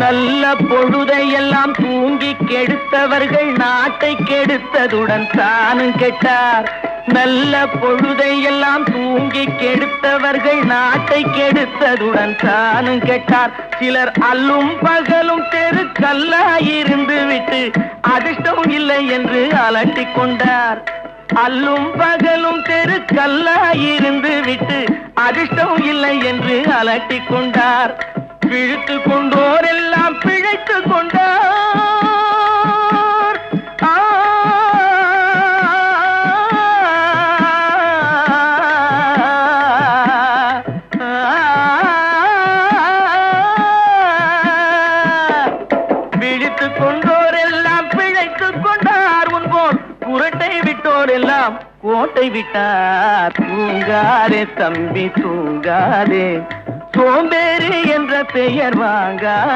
நல்ல பொழுதையெல்லாம் தூங்கி கெடுத்தவர்கள் நாட்டை கெடுத்ததுடன் தானும் கெட்டார். நல்ல பொழுதையெல்லாம் தூங்கி கெடுத்தவர்கள் நாட்டை கெடுத்ததுடன் தானும் கெட்டார். சிலர் அல்லும் பகலும் தெருக்கல்லாயிருந்து விட்டு அதிர்ஷ்டம் இல்லை என்று அலட்டிக் கொண்டார். அல்லும் பகலும் தெருக்கல்லாயிருந்து விட்டு அதிர்ஷ்டம் இல்லை என்று அலட்டிக் கொண்டார். பிழைத்து கொண்டோர் எல்லாம் பிழைத்து கொண்டார். பிழைத்து கொண்டோர் எல்லாம் பிழைத்து கொண்டார். உன்போல் குரட்டை விட்டோர் எல்லாம் கோட்டை விட்டார். தூங்காதே தம்பி தூங்காதே, சோம்பேறி என்ற பெயர் வாங்காதே.